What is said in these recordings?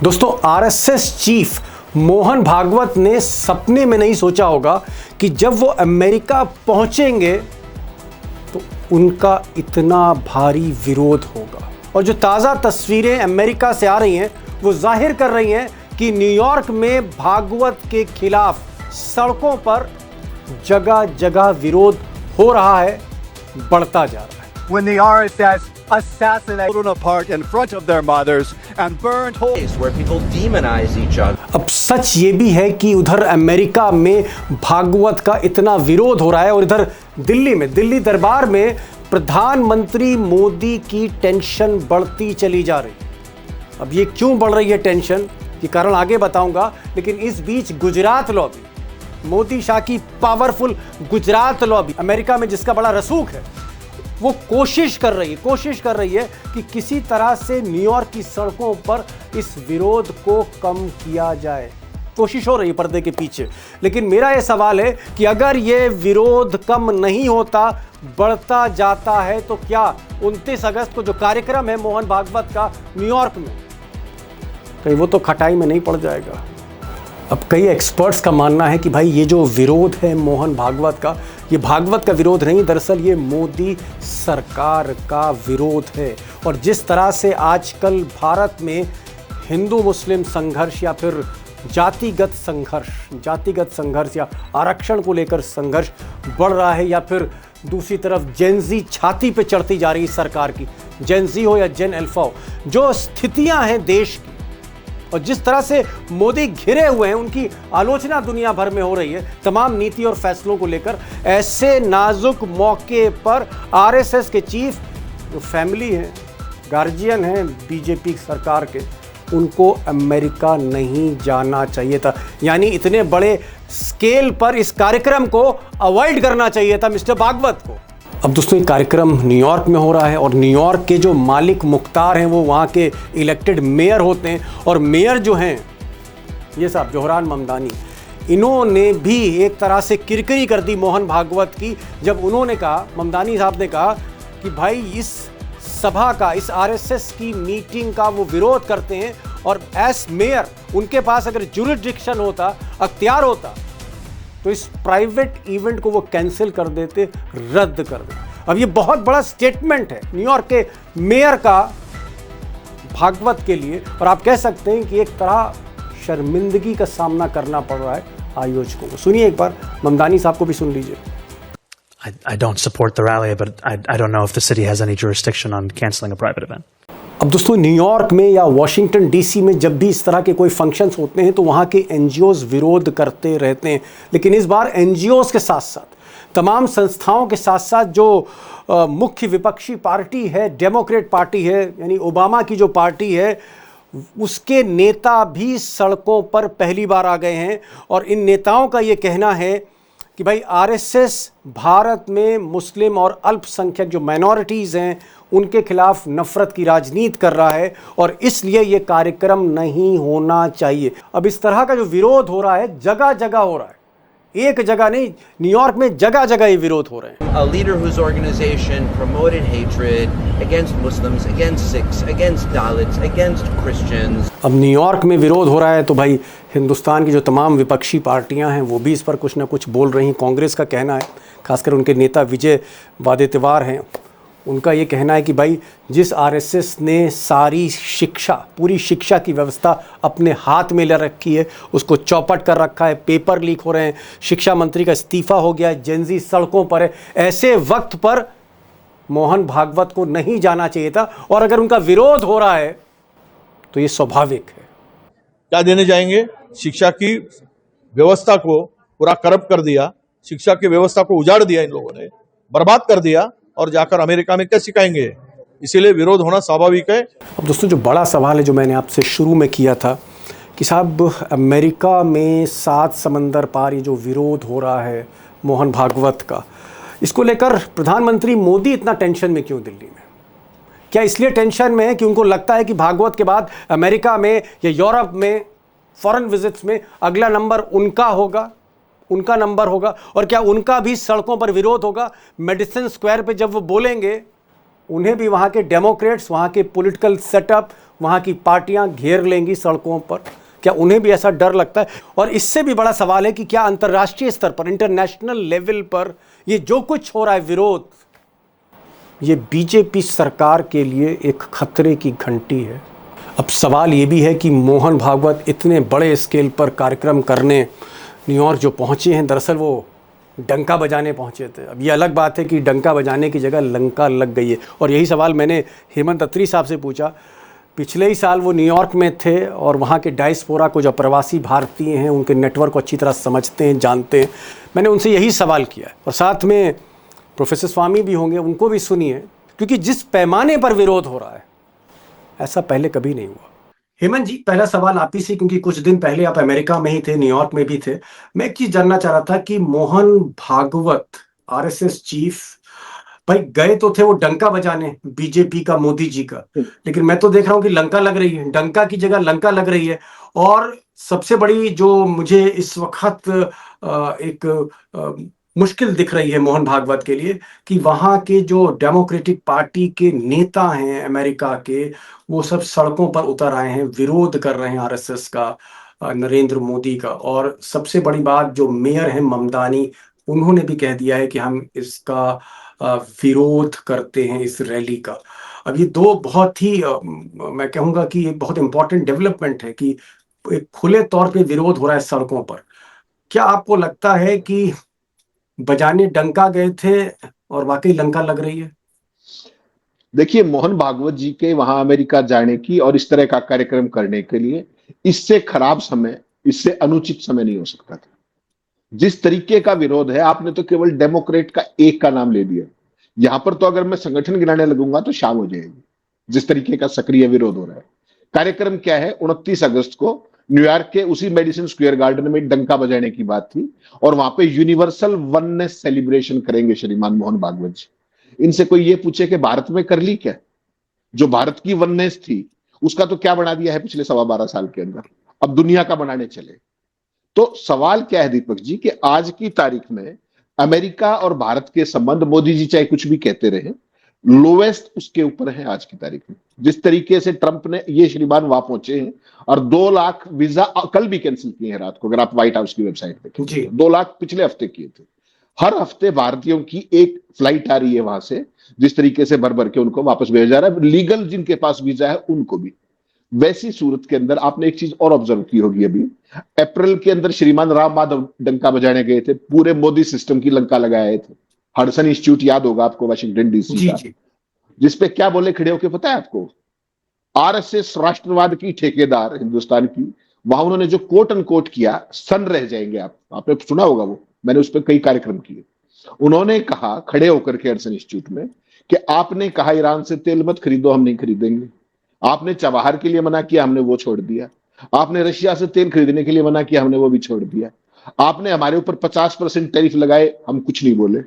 दोस्तों, RSS chief Mohan Bhagwat ने सपने में नहीं सोचा होगा कि जब वो अमेरिका पहुंचेंगे तो उनका इतना भारी विरोध होगा। और जो ताज़ा तस्वीरें अमेरिका से आ रही हैं वो जाहिर कर रही हैं कि न्यूयॉर्क में भागवत के खिलाफ सड़कों पर जगह जगह विरोध हो रहा है, बढ़ता जा रहा है। When the RSS assassinated children apart in front of their mothers and burned holes where people demonize each other. अब सच ये भी है कि उधर अमेरिका में भागवत का इतना विरोध हो रहा है और इधर दिल्ली में, दिल्ली दरबार में प्रधानमंत्री मोदी की टेंशन बढ़ती चली जा रही है। अब ये क्यों बढ़ रही है टेंशन, ये कारण आगे बताऊंगा, लेकिन इस बीच गुजरात लॉबी, मोदी शाह की पावरफुल गुजरात लॉबी अमेरिका में जिसका बड़ा रसूख है, वो कोशिश कर रही है कि किसी तरह से न्यूयॉर्क की सड़कों पर इस विरोध को कम किया जाए। कोशिश हो रही है पर्दे के पीछे। लेकिन मेरा ये सवाल है कि अगर ये विरोध कम नहीं होता, बढ़ता जाता है, तो क्या 29 अगस्त को जो कार्यक्रम है मोहन भागवत का न्यूयॉर्क में, कहीं वो तो खटाई में नहीं पड़ जाएगा? अब कई एक्सपर्ट्स का मानना है कि भाई ये जो विरोध है मोहन भागवत का, ये भागवत का विरोध नहीं, दरअसल ये मोदी सरकार का विरोध है। और जिस तरह से आजकल भारत में हिंदू मुस्लिम संघर्ष या फिर जातिगत संघर्ष या आरक्षण को लेकर संघर्ष बढ़ रहा है, या फिर दूसरी तरफ जेनजी छाती पे चढ़ती जा रही सरकार की, जेनजी हो या जेन अल्फा हो, जो स्थितियां हैं देश की, और जिस तरह से मोदी घिरे हुए हैं, उनकी आलोचना दुनिया भर में हो रही है तमाम नीति और फैसलों को लेकर, ऐसे नाजुक मौके पर आरएसएस के चीफ, जो फैमिली हैं, गार्जियन हैं बीजेपी सरकार के, उनको अमेरिका नहीं जाना चाहिए था। यानी इतने बड़े स्केल पर इस कार्यक्रम को अवॉइड करना चाहिए था मिस्टर भागवत को। अब दोस्तों, ये कार्यक्रम न्यूयॉर्क में हो रहा है और न्यूयॉर्क के जो मालिक मुख्तार हैं वो वहाँ के इलेक्टेड मेयर होते हैं, और मेयर जो हैं ये साहब जोहरान ममदानी, इन्होंने भी एक तरह से किरकिरी कर दी मोहन भागवत की, जब उन्होंने कहा, ममदानी साहब ने कहा कि भाई इस सभा का, इस आरएसएस की मीटिंग का वो विरोध करते हैं, और एज मेयर उनके पास अगर जुरिडिक्शन होता, अख्तियार होता, तो इस प्राइवेट इवेंट को वो कैंसिल कर देते, रद्द कर देते। अब ये बहुत बड़ा स्टेटमेंट है न्यूयॉर्क के मेयर का भागवत के लिए, और आप कह सकते हैं कि एक तरह शर्मिंदगी का सामना करना पड़ रहा है आयोजकों को। सुनिए एक बार, ममदानी साहब को भी सुन लीजिए। I don't support the rally, but I don't know if the city has any jurisdiction on canceling a private event. अब दोस्तों, न्यूयॉर्क में या वॉशिंगटन डीसी में जब भी इस तरह के कोई फंक्शंस होते हैं तो वहाँ के एनजीओज विरोध करते रहते हैं, लेकिन इस बार एनजीओज के साथ साथ, तमाम संस्थाओं के साथ साथ जो मुख्य विपक्षी पार्टी है, डेमोक्रेट पार्टी है, यानी ओबामा की जो पार्टी है, उसके नेता भी सड़कों पर पहली बार आ गए हैं। और इन नेताओं का ये कहना है कि भाई आरएसएस भारत में मुस्लिम और अल्पसंख्यक जो माइनॉरिटीज़ हैं उनके खिलाफ नफरत की राजनीति कर रहा है, और इसलिए ये कार्यक्रम नहीं होना चाहिए। अब इस तरह का जो विरोध हो रहा है, जगह जगह हो रहा है, एक जगह नहीं, न्यूयॉर्क में जगह जगह ये विरोध हो रहे हैं। A leader whose organization promoted hatred against Muslims, against Sikhs, against Dalits, against Christians. अब न्यूयॉर्क में विरोध हो रहा है तो भाई हिंदुस्तान की जो तमाम विपक्षी पार्टियां हैं वो भी इस पर कुछ ना कुछ बोल रही हैं। कांग्रेस का कहना है, खासकर उनके नेता विजय वाडेतिवार हैं, उनका ये कहना है कि भाई जिस आरएसएस ने सारी शिक्षा, पूरी शिक्षा की व्यवस्था अपने हाथ में ले रखी है, उसको चौपट कर रखा है, पेपर लीक हो रहे हैं, शिक्षा मंत्री का इस्तीफा हो गया है, जेनजी सड़कों पर है, ऐसे वक्त पर मोहन भागवत को नहीं जाना चाहिए था। और अगर उनका विरोध हो रहा है तो ये स्वाभाविक है। क्या देने जाएंगे? शिक्षा की व्यवस्था को पूरा करप्ट कर दिया, शिक्षा की व्यवस्था को उजाड़ दिया, इन लोगों ने बर्बाद कर दिया, और जाकर अमेरिका में क्या सिखाएंगे? इसीलिए विरोध होना स्वाभाविक है। अब दोस्तों, जो बड़ा सवाल है जो मैंने आपसे शुरू में किया था कि साहब अमेरिका में 7 समंदर पार ये जो विरोध हो रहा है मोहन भागवत का, इसको लेकर प्रधानमंत्री मोदी इतना टेंशन में क्यों दिल्ली में? क्या इसलिए टेंशन में है कि उनको लगता है कि भागवत के बाद अमेरिका में या यूरोप में फॉरेन विजिट्स में अगला नंबर उनका होगा, उनका नंबर होगा? और क्या उनका भी सड़कों पर विरोध होगा? मेडिसिन स्क्वायर पे जब वो बोलेंगे उन्हें भी वहाँ के डेमोक्रेट्स, वहाँ के पॉलिटिकल सेटअप, वहाँ की पार्टियां घेर लेंगी सड़कों पर? क्या उन्हें भी ऐसा डर लगता है? और इससे भी बड़ा सवाल है कि क्या अंतर्राष्ट्रीय स्तर पर, इंटरनेशनल लेवल पर ये जो कुछ हो रहा है विरोध, ये बीजेपी सरकार के लिए एक खतरे की घंटी है? अब सवाल ये भी है कि मोहन भागवत इतने बड़े स्केल पर कार्यक्रम करने न्यूयॉर्क जो पहुंचे हैं, दरअसल वो डंका बजाने पहुंचे थे। अब ये अलग बात है कि डंका बजाने की जगह लंका लग गई है। और यही सवाल मैंने हेमंत अत्री साहब से पूछा। पिछले ही साल वो न्यूयॉर्क में थे और वहाँ के डायस्पोरा को, जो प्रवासी भारतीय हैं, उनके नेटवर्क को अच्छी तरह समझते हैं, जानते हैं। मैंने उनसे यही सवाल किया है और साथ में प्रोफेसर स्वामी भी होंगे, उनको भी सुनिए, क्योंकि जिस पैमाने पर विरोध हो रहा है ऐसा पहले कभी नहीं हुआ। हेमंत जी, पहला सवाल आप ही से, क्योंकि कुछ दिन पहले आप अमेरिका में ही थे, न्यूयॉर्क में भी थे। मैं एक चीज जानना चाह रहा था कि मोहन भागवत आरएसएस चीफ, भाई गए तो थे वो डंका बजाने बीजेपी का, मोदी जी का, लेकिन मैं तो देख रहा हूं कि लंका लग रही है, डंका की जगह लंका लग रही है। और सबसे बड़ी जो मुझे इस वक्त एक मुश्किल दिख रही है मोहन भागवत के लिए, कि वहां के जो डेमोक्रेटिक पार्टी के नेता हैं अमेरिका के, वो सब सड़कों पर उतर आए हैं, विरोध कर रहे हैं आरएसएस का, नरेंद्र मोदी का। और सबसे बड़ी बात, जो मेयर है ममदानी, उन्होंने भी कह दिया है कि हम इसका विरोध करते हैं, इस रैली का। अब ये दो बहुत ही मैं कहूंगा कि एक बहुत इंपॉर्टेंट डेवलपमेंट है कि एक खुले तौर पे विरोध हो रहा है सड़कों पर। क्या आपको लगता है कि बजाने डंका गए थे और वाकई लंका लग रही है? देखिए, मोहन भागवत जी के वहां अमेरिका जाने की और इस तरह का कार्यक्रम करने के लिए इससे खराब समय, इससे अनुचित समय नहीं हो सकता था। जिस तरीके का विरोध है, आपने तो केवल डेमोक्रेट का एक का नाम ले लिया। यहां पर तो अगर मैं संगठन गिनाने लगूंगा तो शाम हो जाएगी, जिस तरीके का सक्रिय विरोध हो रहा है। कार्यक्रम क्या है? 29 अगस्त को न्यूयॉर्क के उसी मेडिसन स्क्वायर गार्डन में डंका बजाने की बात थी और वहां पे यूनिवर्सल वननेस सेलिब्रेशन करेंगे श्रीमान मोहन भागवत जी। इनसे कोई ये पूछे कि भारत में कर ली क्या? जो भारत की वननेस थी उसका तो क्या बना दिया है पिछले 12.25 साल के अंदर, अब दुनिया का बनाने चले। तो सवाल क्या है दीपक जी, कि आज की तारीख में अमेरिका और भारत के संबंध, मोदी जी चाहे कुछ भी कहते रहे, लोवेस्ट उसके ऊपर है आज की तारीख में। जिस तरीके से ट्रंप ने, ये श्रीमान वहां पहुंचे हैं और 2 लाख वीजा कल भी कैंसिल किए हैं रात को, अगर आप व्हाइट हाउस की वेबसाइट देखें 2 लाख पिछले हफ्ते किए थे। हर हफ्ते भारतीयों की एक फ्लाइट आ रही है वहां से, जिस तरीके से भर भर के उनको वापस भेजा जा रहा है, लीगल जिनके पास वीजा है उनको भी। वैसी सूरत के अंदर आपने एक चीज और ऑब्जर्व की होगी, अभी अप्रैल के अंदर श्रीमान राम माधव डंका बजाने गए थे, पूरे मोदी सिस्टम की लंका लगाए थे। हडसन इंस्टीट्यूट याद होगा आपको, वाशिंगटन डीसी का, जिसपे क्या बोले खड़े होके पता है आपको? आरएसएस राष्ट्रवाद की ठेकेदार हिंदुस्तान की, वहां उन्होंने जो कोट एंड कोट किया, सन रह जाएंगे आप, आपने सुना होगा वो, मैंने उस पर कई कार्यक्रम किए। उन्होंने कहा खड़े होकर के हडसन इंस्टीट्यूट में कि आपने कहा ईरान से तेल मत खरीदो, हम नहीं खरीदेंगे। आपने चबाहर के लिए मना किया, हमने वो छोड़ दिया। आपने रशिया से तेल खरीदने के लिए मना किया, हमने वो भी छोड़ दिया। आपने हमारे ऊपर 50% टैरिफ लगाए, हम कुछ नहीं बोले।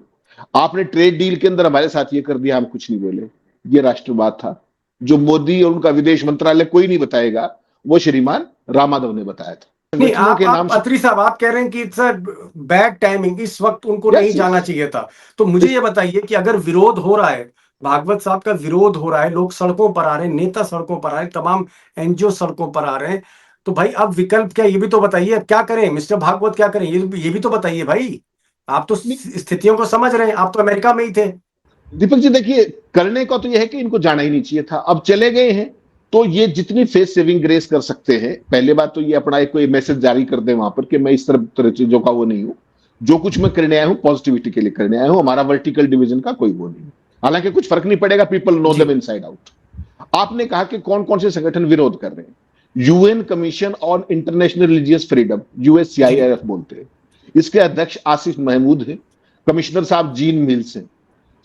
आपने ट्रेड डील के अंदर हमारे साथ ये कर दिया, हम कुछ नहीं बोले। ये राष्ट्रवाद था जो मोदी और उनका विदेश मंत्रालय कोई नहीं बताएगा, वो श्रीमान राम माधव ने बताया था। नहीं, आप अत्री साहब, आप कह रहे हैं कि इट्स अ बैड टाइमिंग, इस वक्त उनको नहीं जाना चाहिए था। तो मुझे ये बताइए कि अगर विरोध हो रहा है, भागवत साहब का विरोध हो रहा है, लोग सड़कों पर आ रहे हैं, नेता सड़कों पर आ रहे हैं, तमाम एनजीओ सड़कों पर आ रहे हैं, तो भाई अब विकल्प क्या, ये भी तो बताइए। अब क्या करें मिस्टर भागवत, क्या करें, ये भी तो बताइए भाई। आप तो स्थितियों को समझ रहे हैं, आप तो अमेरिका में ही थे। दीपक जी देखिए, करने का तो यह है कि इनको जाना ही नहीं चाहिए था। अब चले गए हैं तो ये जितनी फेस सेविंग ग्रेस कर सकते हैं, पहले बात तो ये अपना एक कोई मैसेज जारी कर दे वहां पर कि मैं इस तरह चीजों का वो नहीं हूं, जो कुछ मैं करने आया हूं पॉजिटिविटी के लिए करने आया हूं, हमारा वर्टिकल डिवीजन का कोई वो नहीं। हालांकि कुछ फर्क नहीं पड़ेगा, people know them inside out. आपने कहा कि कौन कौन से संगठन विरोध कर रहे हैं। UN commission on international religious freedom, USCIRF बोलते हैं, इसके अध्यक्ष आसिफ महमूद हैं, कमिश्नर साहब जीन मिल्स हैं।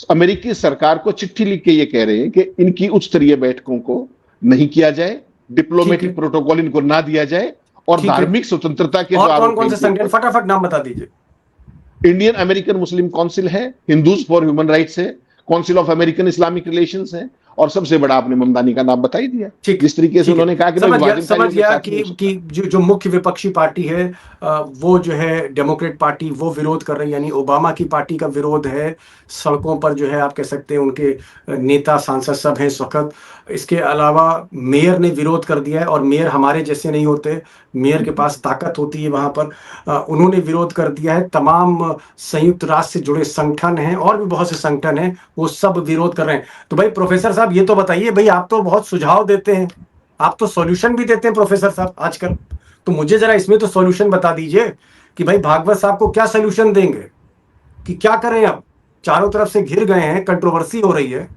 अमेरिकी सरकार को चिट्ठी लिख के ये कह रहे हैं कि इनकी उच्च स्तरीय बैठकों को नहीं किया जाए, डिप्लोमेटिक प्रोटोकॉल इनको ना दिया जाए, और धार्मिक स्वतंत्रता के और कौन कौन से संगठन, फटाफट नाम बता दीजिए। इंडियन अमेरिकन मुस्लिम काउंसिल है, हिंदूज फॉर ह्यूमन राइट्स है, council of American Islamic relations है, और सबसे बड़ा आपने ममतानी का नाम बता ही दिया। ठीक, जिस तरीके से उन्होंने कहा कि समझ गया कि जो मुख्य विपक्षी पार्टी है वो जो है डेमोक्रेट पार्टी, वो विरोध कर रही है, यानी ओबामा की पार्टी का विरोध है। सड़कों पर जो है आप कह सकते हैं उनके नेता सांसद सब हैं इस वक्त। इसके अलावा मेयर ने विरोध कर दिया है, और मेयर हमारे जैसे नहीं होते, मेयर के पास ताकत होती है वहां पर। उन्होंने विरोध कर दिया है। तमाम संयुक्त राष्ट्र से जुड़े संगठन हैं और भी बहुत से संगठन हैं, वो सब विरोध कर रहे हैं। तो भाई प्रोफेसर साहब ये तो बताइए, भाई आप तो बहुत सुझाव देते हैं, आप तो सॉल्यूशन भी देते हैं प्रोफेसर साहब आजकल, तो मुझे जरा इसमें तो सॉल्यूशन बता दीजिए कि भाई भागवत साहब को क्या सॉल्यूशन देंगे, कि क्या करें। अब चारों तरफ से घिर गए हैं, कंट्रोवर्सी हो रही है,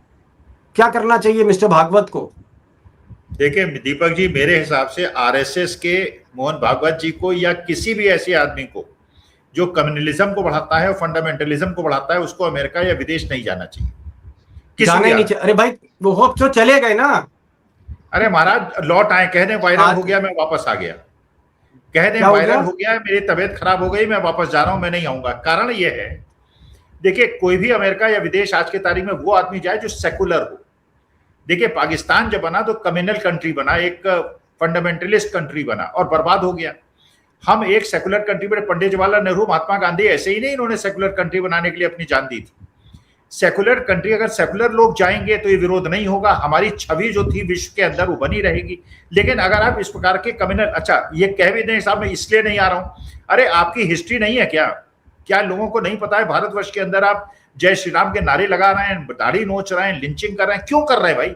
क्या करना चाहिए मिस्टर भागवत को? देखिए दीपक जी, मेरे हिसाब से आरएसएस के मोहन भागवत जी को या किसी भी ऐसे आदमी को जो कम्युनलिज्म को बढ़ाता है और फंडामेंटलिज्म को बढ़ाता है, उसको अमेरिका या विदेश नहीं जाना चाहिए। जाना ही नहीं चाहिए। अरे भाई वो होप तो चले गए ना। अरे महाराज लौट आए, कह दें वायरल हो गया मैं वापस आ गया, कह दें वायरल हो गया मेरी तबीयत खराब हो गई मैं वापस जा रहा हूं, मैं नहीं आऊंगा। कारण यह है, देखिए कोई भी अमेरिका या विदेश आज के तारीख में वो आदमी जाए जो सेकुलर हो। देखिए पाकिस्तान जब बना तो कम्युनल कंट्री बना, एक फंडामेंटलिस्ट कंट्री बना और बर्बाद हो गया। हम एक सेकुलर कंट्री बने, पंडित जवाहरलाल नेहरू महात्मा गांधी ऐसे ही नहीं, इन्होंने सेकुलर कंट्री बनाने के लिए अपनी जान दी थी। सेकुलर कंट्री, अगर सेकुलर लोग जाएंगे तो ये विरोध नहीं होगा, हमारी छवि जो थी विश्व के अंदर वो बनी रहेगी। लेकिन अगर आप इस प्रकार के कम्युनल, अच्छा ये कह भी दें साहब मैं इसलिए नहीं आ रहा हूं, अरे आपकी हिस्ट्री नहीं है क्या लोगों को नहीं पता है भारतवर्ष के अंदर आप जय श्री राम के नारे लगा रहे हैं, दाढ़ी नोच रहे हैं, लिंचिंग कर रहे हैं, क्यों कर रहे हैं भाई?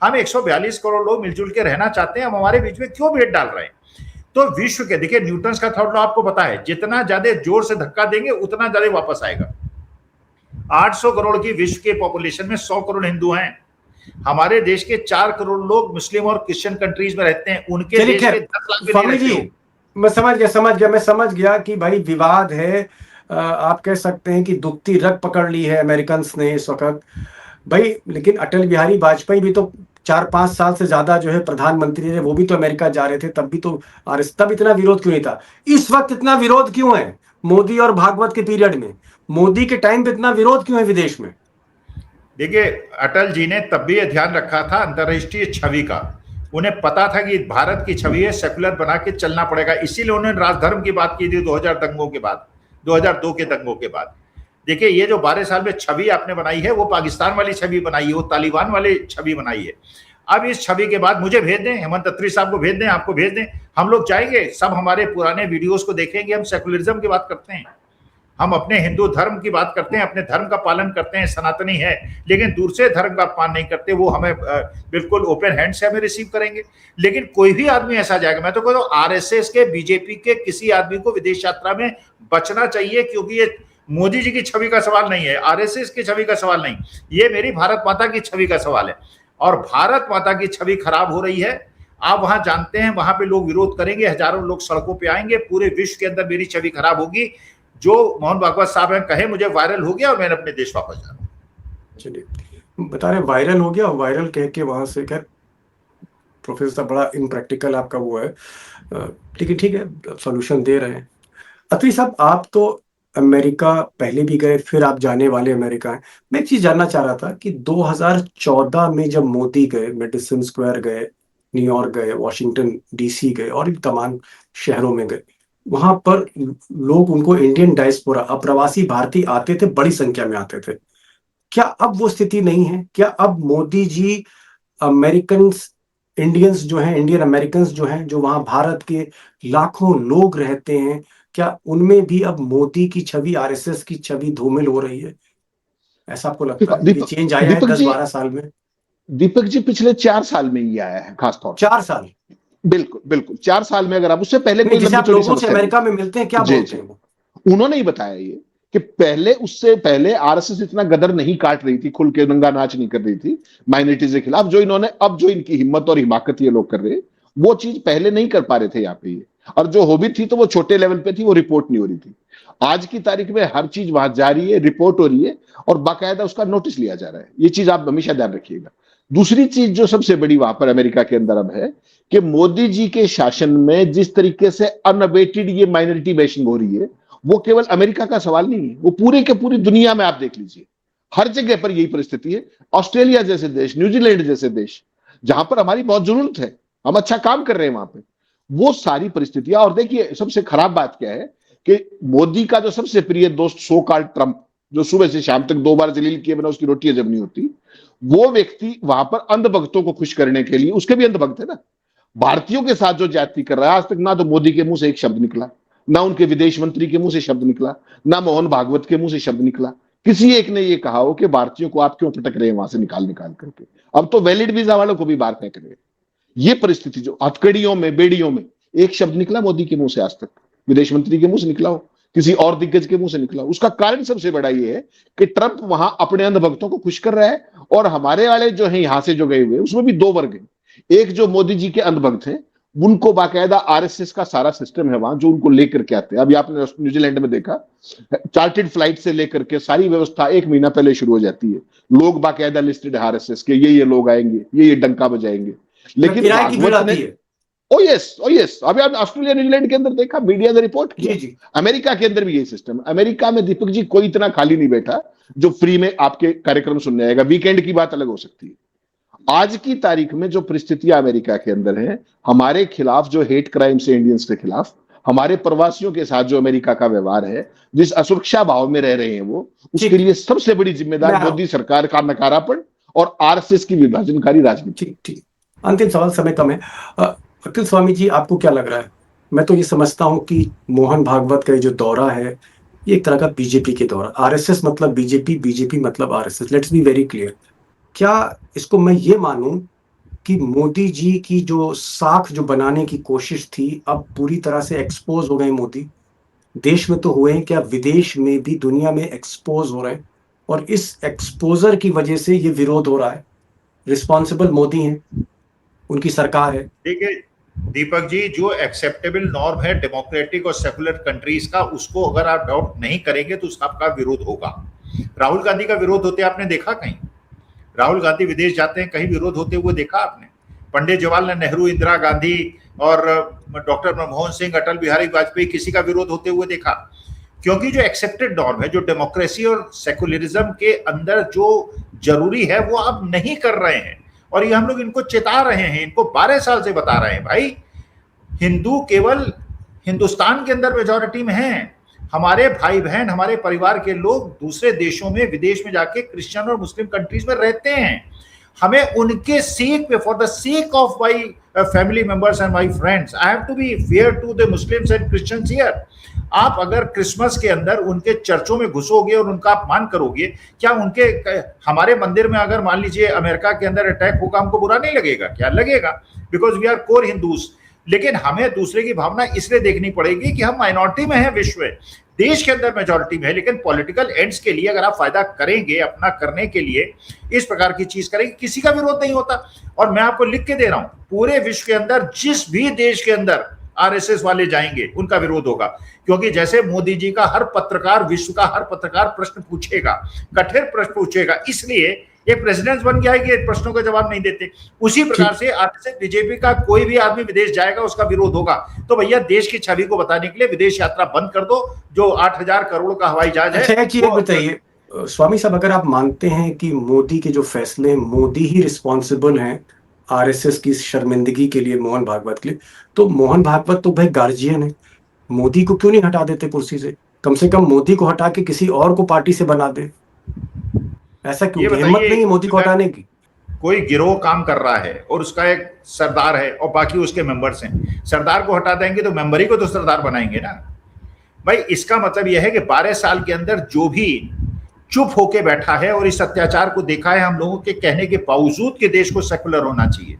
हम 142 करोड़ लोग मिलजुल के रहना चाहते हैं, हम हमारे बीच में क्यों भेद डाल रहे हैं? तो विश्व के, देखिए न्यूटन का थर्ड लॉ आपको पता है, जितना ज्यादा जोर से धक्का देंगे उतना ज्यादा वापस आएगा। 800 करोड़ की विश्व के पॉपुलेशन में 100 करोड़ हिंदू हैं। हमारे देश के 4 करोड़ लोग मुस्लिम और क्रिश्चियन कंट्रीज में रहते हैं, उनके देश के 10 लाख भी नहीं रहते हो। मैं समझ गया कि भाई विवाद है। आप कह सकते हैं कि दुखती रग पकड़ ली है अमेरिकन ने इस वक्त भाई। लेकिन अटल बिहारी वाजपेयी भी तो 4-5 साल से ज्यादा जो है प्रधानमंत्री रहे, वो भी तो अमेरिका जा रहे थे, तब भी तो तब इतना विरोध क्यों नहीं था? इस वक्त इतना विरोध क्यों है? मोदी और भागवत के पीरियड में, मोदी के टाइम पे इतना विरोध क्यों है विदेश में? देखिए अटल जी ने तब भी यह ध्यान रखा था अंतर्राष्ट्रीय छवि का, उन्हें पता था कि भारत की छवि है, सेकुलर बना के चलना पड़ेगा, इसीलिए उन्होंने राजधर्म की बात की थी 2000 दंगों के बाद, 2002 के दंगों के बाद। देखिए ये जो 12 साल में छवि आपने बनाई है वो पाकिस्तान वाली छवि बनाई है, वो तालिबान वाली छवि बनाई है। अब इस छवि के बाद मुझे भेज दें, हेमंत अत्री साहब को भेज दें, आपको भेज दें, हम लोग जाएंगे, सब हमारे पुराने वीडियोस को देखेंगे। हम सेकुलरिज्म की बात करते हैं, हम अपने हिंदू धर्म की बात करते हैं, अपने धर्म का पालन करते हैं, सनातनी है, लेकिन दूसरे धर्म का अपमान नहीं करते। वो हमें बिल्कुल ओपन हैंड से हमें रिसीव करेंगे। लेकिन कोई भी आदमी ऐसा जाएगा, मैं तो कहता हूं आरएसएस के, बीजेपी के किसी आदमी को विदेश यात्रा में बचना चाहिए, क्योंकि ये मोदी जी की छवि का सवाल नहीं है, आरएसएस की छवि का सवाल नहीं, ये मेरी भारत माता की छवि का सवाल है। और भारत माता की छवि खराब हो रही है, आप वहां जानते हैं, वहां पे लोग विरोध करेंगे, हजारों लोग सड़कों पे आएंगे, पूरे विश्व के अंदर मेरी छवि खराब होगी। जो मोहन भागवत साहब हैं कहे मुझे वायरल हो गया और मैंने अपने देश वापस जाना। चलिए बता रहे वायरल हो गया, वायरल कह के वहां से, खैर प्रोफेसर साहब बड़ा इम्प्रैक्टिकल आपका वो है, लेकिन ठीक है सॉल्यूशन दे रहे हैं। अत्री साहब आप तो अमेरिका पहले भी गए, फिर आप जाने वाले अमेरिका हैं। मैं एक चीज जानना चाह रहा था कि 2014 में जब मोदी गए, मेडिसन स्क्वायर गए, न्यूयॉर्क गए, वॉशिंगटन डीसी गए और तमाम शहरों में गए, वहां पर लोग उनको इंडियन डायस्पोरा, अप्रवासी भारतीय आते थे, बड़ी संख्या में आते थे। क्या अब वो स्थिति नहीं है? क्या अब मोदी जी अमेरिकन इंडियंस जो हैं, इंडियन अमेरिकन जो हैं, जो वहां भारत के लाखों लोग रहते हैं, क्या उनमें भी अब मोदी की छवि, आरएसएस की छवि धूमिल हो रही है? ऐसा आपको लगता है कि चेंज आया है 10-12 साल में? दीपक जी पिछले 4 साल में ही आया है, खासतौर 4 साल? बिल्कुल बिल्कुल 4 साल में। अगर आप उससे पहले कोई लोगों से अमेरिका में मिलते हैं, क्या बोलते हैं वो? उन्होंने ही बताया ये कि पहले, उससे पहले आरएसएस इतना गदर नहीं काट रही थी, खुल के नंगा नाच नहीं कर रही थी माइनॉरिटीज के खिलाफ, जो इन्होंने अब जो इनकी हिम्मत और हिमाकत ये लोग कर रहे हैं, वो चीज पहले नहीं कर पा रहे थे यहाँ पे ये। और जो हो भी थी तो वो छोटे लेवल पे थी, वो रिपोर्ट नहीं हो रही थी। आज की तारीख में हर चीज वहां जा रही है, रिपोर्ट हो रही है और बाकायदा उसका नोटिस लिया जा रहा है। ये चीज आप हमेशा ध्यान रखिएगा। दूसरी चीज जो सबसे बड़ी वहां पर अमेरिका के अंदर अब है कि मोदी जी के शासन में जिस तरीके से अनअबेटेड ये माइनॉरिटी बैशिंग हो रही है, वो केवल अमेरिका का सवाल नहीं है, वो पूरे के पूरी दुनिया में आप देख लीजिए। हर जगह पर यही परिस्थिति है। ऑस्ट्रेलिया जैसे देश, न्यूजीलैंड जैसे देश, जहां पर हमारी बहुत जरूरत है, हम अच्छा काम कर रहे हैं वहां पे, वो सारी परिस्थितियां। और देखिए सबसे खराब बात क्या है कि मोदी का जो सबसे प्रिय दोस्त सो कॉल्ड ट्रंप, जो सुबह से शाम तक 2 बार जलील किए बिना उसकी रोटी हजम नहीं होती, वो व्यक्ति वहां पर अंधभक्तों को खुश करने के लिए, उसके भी अंधभक्त है ना, भारतीयों के साथ जो ज्यादती कर रहा है, आज तक ना तो मोदी के मुंह से एक शब्द निकला, ना उनके विदेश मंत्री के मुंह से शब्द निकला, ना मोहन भागवत के मुंह से शब्द निकला, किसी एक ने ये कहा हो कि भारतीयों को आप क्यों पटक रहे हैं वहां से निकाल निकाल करके। अब तो वैलिड वीजा वालों को भी बाहर फेंक रहे हैं। ये परिस्थिति जो हथकड़ियों में, बेड़ियों में, एक शब्द निकला मोदी के मुंह से आज तक, विदेश मंत्री के मुंह से निकला हो, किसी और दिग्गज के मुंह से निकला हो। उसका कारण सबसे बड़ा ये है कि ट्रंप वहां अपने अंधभक्तों को खुश कर रहा है, और हमारे वाले जो है यहां से जो गए हुए, उसमें भी 2 वर्ग हैं। एक जो मोदी जी के अंधभक्त हैं, उनको बाकायदा आरएसएस का सारा सिस्टम है वहां, जो उनको लेकर के आते हैं। अभी आपने न्यूजीलैंड में देखा, चार्टेड फ्लाइट से लेकर के सारी व्यवस्था 1 महीना पहले शुरू हो जाती है। लोग बाकायदा लिस्टेड है आरएसएस के, ये लोग आएंगे, ये डंका बजाएंगे। लेकिन भागवत ने, ओ यस, अभी आप ऑस्ट्रेलिया न्यूजीलैंड के अंदर देखा, मीडिया ने रिपोर्ट किया। अमेरिका के अंदर भी यही सिस्टम। अमेरिका में दीपक जी कोई इतना खाली नहीं बैठा जो फ्री में आपके कार्यक्रम सुनने आएगा। वीकेंड की बात अलग हो सकती है। आज की तारीख में जो परिस्थितियां अमेरिका के अंदर है, हमारे खिलाफ जो हेट क्राइम्स है इंडियंस के खिलाफ, हमारे प्रवासियों के साथ जो अमेरिका का व्यवहार है, जिस असुरक्षा भाव में रह रहे हैं वो, उसके लिए सबसे बड़ी जिम्मेदार मोदी सरकार का नकारापन और आरएसएस की विभाजनकारी राजनीति। ठीक। अंतिम सवाल, समय कम है। अखिल स्वामी जी, आपको क्या लग रहा है? मैं तो ये समझता हूं कि मोहन भागवत का ये जो दौरा है, ये एक तरह का बीजेपी के दौरा, आरएसएस मतलब बीजेपी, बीजेपी मतलब RSS. Let's be very clear. क्या इसको मैं ये मानूं कि मोदी जी की जो साख जो बनाने की कोशिश थी, अब पूरी तरह से एक्सपोज हो गए मोदी? देश में तो हुए हैं, क्या विदेश में भी, दुनिया में एक्सपोज हो रहे हैं, और इस एक्सपोजर की वजह से ये विरोध हो रहा है? रिस्पॉन्सिबल मोदी हैं, उनकी सरकार है। देखिए दीपक जी, जो एक्सेप्टेबल नॉर्म है डेमोक्रेटिक और सेकुलर कंट्रीज का, उसको अगर आप डाउट नहीं करेंगे तो उसका आपका विरोध होगा। राहुल गांधी का विरोध होते आपने देखा कहीं? राहुल गांधी विदेश जाते हैं, कहीं विरोध होते हुए देखा आपने? पंडित जवाहरलाल नेहरू, इंदिरा गांधी और डॉक्टर मनमोहन सिंह, अटल बिहारी वाजपेयी, किसी का विरोध होते हुए देखा? क्योंकि जो एक्सेप्टेड नॉर्म है, जो डेमोक्रेसी और सेकुलरिज्म के अंदर जो जरूरी है, वो अब नहीं कर रहे हैं। और ये हम लोग इनको चेता रहे हैं, इनको 12 साल से बता रहे हैं, भाई हिंदू केवल हिंदुस्तान के अंदर मेजॉरिटी में हैं। हमारे भाई बहन, हमारे परिवार के लोग दूसरे देशों में, विदेश में जाके क्रिश्चियन और मुस्लिम कंट्रीज में रहते हैं। हमें उनके सेक पे, for the sake of my family members and my friends, I have to be fair to the Muslims and Christians here. आप अगर क्रिसमस के अंदर उनके चर्चों में घुसोगे और उनका अपमान करोगे, क्या उनके, हमारे मंदिर में अगर मान लीजिए अमेरिका के अंदर अटैक होगा, हमको बुरा नहीं लगेगा? क्या लगेगा? Because we are core Hindus. लेकिन हमें दूसरे की भावना इसलिए देखनी पड़ेगी कि हम माइनॉरिटी में हैं, विश्व में, देश के अंदर मेजॉरिटी में है, लेकिन पॉलिटिकल एंड्स के लिए अगर आप फायदा करेंगे अपना करने के लिए, इस प्रकार की चीज करेंगे, किसी का विरोध नहीं होता। और मैं आपको लिख के दे रहा हूं, पूरे विश्व के अंदर जिस भी देश के अंदर आरएसएस वाले जाएंगे, उनका विरोध होगा। क्योंकि जैसे मोदी जी का हर पत्रकार, विश्व का हर पत्रकार प्रश्न पूछेगा, कठिन प्रश्न पूछेगा, इसलिए ये प्रेसिडेंट बन गया है कि प्रश्नों का जवाब नहीं देते। उसी प्रकार से आरएसएस, बीजेपी का कोई भी आदमी विदेश जाएगा, उसका विरोध होगा। तो भैया देश की छवि को बताने के लिए विदेश यात्रा बंद कर दो। जो 8000 करोड़ का हवाई जहाज है। अच्छा, एक चीज बताइए स्वामी साहब, अगर आप मानते हैं कि मोदी के जो फैसले, मोदी ही रिस्पॉन्सिबल हैं आरएसएस की शर्मिंदगी के लिए, मोहन भागवत के लिए, तो मोहन भागवत तो भाई गार्जियन है, मोदी को क्यों नहीं हटा देते कुर्सी से? कम से कम मोदी को हटा के किसी और को पार्टी से बना दे। ऐसा क्यों? हिम्मत नहीं है मोदी को हटाने की? कोई गिरोह काम कर रहा है और उसका एक सरदार है और बाकी उसके मेंबर्स हैं। सरदार को हटा देंगे तो मेंबर ही को तो सरदार बनाएंगे ना भाई। इसका मतलब यह है कि 12 साल के अंदर जो भी चुप होके बैठा है और इस अत्याचार को देखा है, हम लोगों के कहने के बावजूद कि देश को सेकुलर होना चाहिए,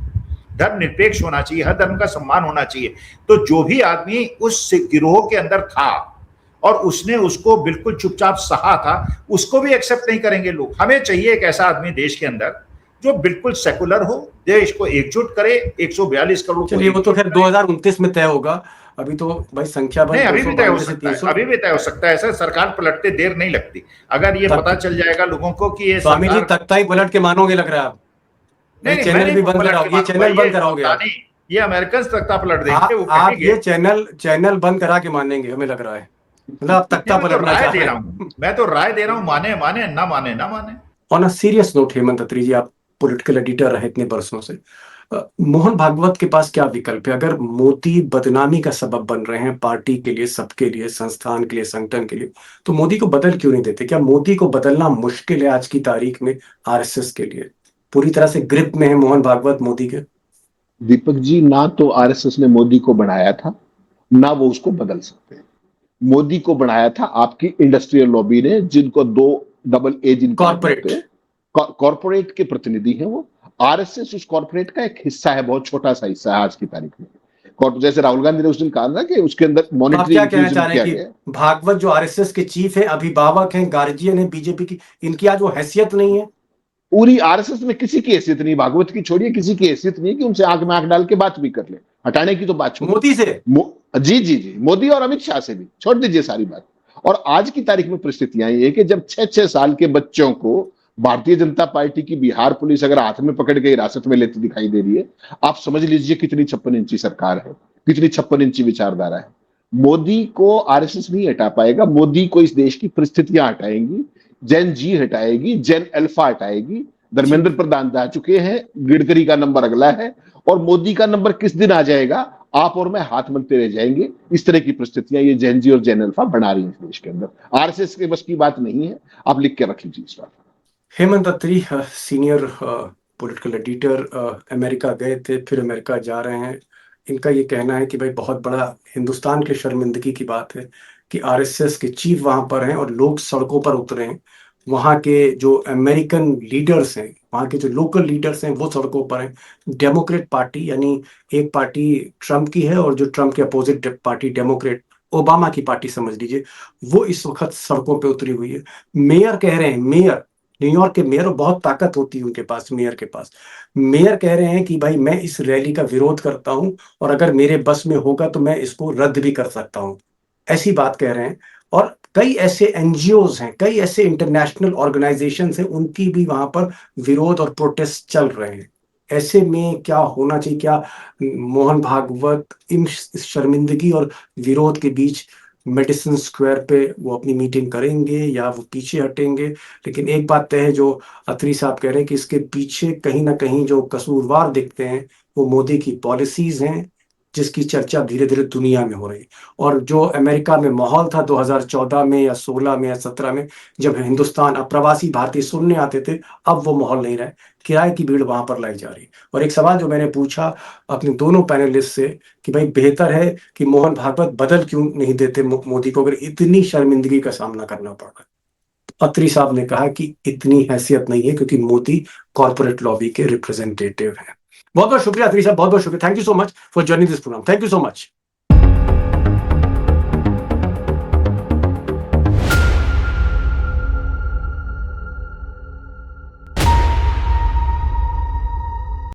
धर्मनिरपेक्ष होना चाहिए, हर धर्म का सम्मान होना चाहिए, तो जो भी आदमी उस गिरोह के अंदर था और उसने उसको बिल्कुल चुपचाप सहा था, उसको भी एक्सेप्ट नहीं करेंगे लोग। हमें चाहिए एक ऐसा आदमी देश के अंदर जो बिल्कुल सेकुलर हो, देश को एकजुट करे। 142 करोड़, चलिए वो तो खैर 2029 में तय होगा, अभी तो भाई संख्या नहीं, अभी भी तय हो सकता है, अभी भी तय हो सकता है। ऐसा सरकार पलटते देर नहीं लगती। अगर ये पता चल जाएगा लोगों को कि ये स्वामी जी तख्ता ही पलट के मानोगे लग रहा है आप? नहीं, चैनल भी बंद कराओगे, ये चैनल बंद कराओगे आप? ये अमेरिकन तख्ता पलट देंगे। आप ये चैनल बंद करा के मानेंगे, हमें लग रहा है। मतलब आप तख्ता मैं तो पलटना राय चाह दे रहे रहा हैं। हूँ, मैं तो राय दे रहा हूँ, माने माने ना माने ना माने। On a serious note, Hemant Atri ji, आप पॉलिटिकल एडिटर रहे इतने बरसों से, मोहन भागवत के पास क्या विकल्प है? अगर मोदी बदनामी का सबब बन रहे हैं पार्टी के लिए, सबके लिए, संस्थान के लिए, संगठन के लिए, तो मोदी को बदल क्यों नहीं देते? क्या मोदी को बदलना मुश्किल है आज की तारीख में आरएसएस के लिए? पूरी तरह से ग्रिप में है मोहन भागवत मोदी के। दीपक जी, ना तो आरएसएस ने मोदी को बढ़ाया था, ना वो उसको बदल सकते हैं। मोदी को बढ़ाया था आपकी इंडस्ट्रियल लॉबी ने, जिनको दो डबल ए जिनको आप कॉर्पोरेट। बोलते हैं, कॉर्पोरेट के प्रतिनिधि हैं वो। आरएसएस उस कॉर्पोरेट का एक हिस्सा है, बहुत छोटा सा हिस्सा है आज की तारीख में। जैसे राहुल गांधी ने उस दिन कहा ना कि उसके अंदर तो आप मॉनिटरी क्या कहना चाह इंक्लूजन रहे किया हैं गया। कि भागवत जो आरएसएस के चीफ है, अभिभावक हैं, गार्जियन है बीजेपी की, इनकी आज वो हैसियत नहीं है? पूरी आरएसएस में किसी की हैसियत नहीं, भागवत की छोड़िए, किसी की हैसियत नहीं है कि उनसे आंख में आंख डाल के बात भी कर ले। हटाने की तो बात छोड़िए, मोदी से? जी जी जी, मोदी और अमित शाह से भी छोड़ दीजिए सारी बात। और आज की तारीख में परिस्थितियां ये कि जब 6-6 साल के बच्चों को भारतीय जनता पार्टी की बिहार पुलिस अगर हाथ में पकड़ के हिरासत में लेती दिखाई दे रही है, आप समझ लीजिए कितनी 56 इंची सरकार है, कितनी 56 इंची विचारधारा है। मोदी को आरएसएस नहीं हटा पाएगा। मोदी को इस देश की परिस्थितियां हटाएंगी, जेन जी हटाएगी, जेन अल्फा हटाएगी। धर्मेंद्र प्रधान जा चुके हैं, गडकरी का नंबर अगला है, और मोदी का नंबर किस दिन आ जाएगा आप और मैं हाथ मलते रह जाएंगे। इस तरह की परिस्थितियां ये जेन जी और जेन अल्फा बना रही है इस देश के अंदर। आरएसएस के बस की बात नहीं है, आप लिख के रख लीजिए इस बात। हेमंत अत्री सीनियर पॉलिटिकल एडिटर, अमेरिका गए थे, फिर अमेरिका जा रहे हैं। इनका ये कहना है कि भाई बहुत बड़ा हिंदुस्तान के शर्मिंदगी की बात है कि आरएसएस के चीफ वहां पर हैं और लोग सड़कों पर उतरे हैं। वहां के जो अमेरिकन लीडर्स हैं, वहां के जो लोकल लीडर्स हैं, वो सड़कों पर हैं। डेमोक्रेट पार्टी, यानी एक पार्टी ट्रम्प की है और जो ट्रम्प के अपोजिट पार्टी डेमोक्रेट, ओबामा की पार्टी समझ लीजिए, वो इस वक्त सड़कों पे उतरी हुई है। मेयर कह रहे हैं, मेयर, न्यूयॉर्क के मेयर, और बहुत ताकत होती है उनके पास, मेयर के पास, मेयर कह रहे हैं कि भाई मैं इस रैली का विरोध करता हूं और अगर मेरे बस में होगा तो मैं इसको रद्द भी कर सकता हूं, ऐसी बात कह रहे हैं। और कई ऐसे एनजीओज हैं, कई ऐसे इंटरनेशनल ऑर्गेनाइजेशंस हैं, उनकी भी वहां पर विरोध और प्रोटेस्ट चल रहे हैं। ऐसे में क्या होना चाहिए? क्या मोहन भागवत इन इस शर्मिंदगी और विरोध के बीच मेडिसिन स्क्वायर पे वो अपनी मीटिंग करेंगे या वो पीछे हटेंगे? लेकिन एक बात तय है, जो अत्री साहब कह रहे हैं कि इसके पीछे कहीं ना कहीं जो कसूरवार दिखते हैं वो मोदी की पॉलिसीज हैं, जिसकी चर्चा धीरे धीरे दुनिया में हो रही है। और जो अमेरिका में माहौल था 2014 में या 16 में या 17 में, जब हिंदुस्तान अप्रवासी भारतीय सुनने आते थे, अब वो माहौल नहीं रहा है। किराए की भीड़ वहां पर लाई जा रही है। और एक सवाल जो मैंने पूछा अपने दोनों पैनलिस्ट से कि भाई बेहतर है कि मोहन भागवत बदल क्यों नहीं देते मोदी को, अगर इतनी शर्मिंदगी का सामना करना पड़ रहा है? अत्री साहब ने कहा कि इतनी हैसियत नहीं है क्योंकि मोदी कॉर्पोरेट लॉबी के रिप्रेजेंटेटिव हैं। बहुत बहुत शुक्रिया अत्री साहब, बहुत बहुत शुक्रिया। Thank you so much for joining this programme. Thank you so much.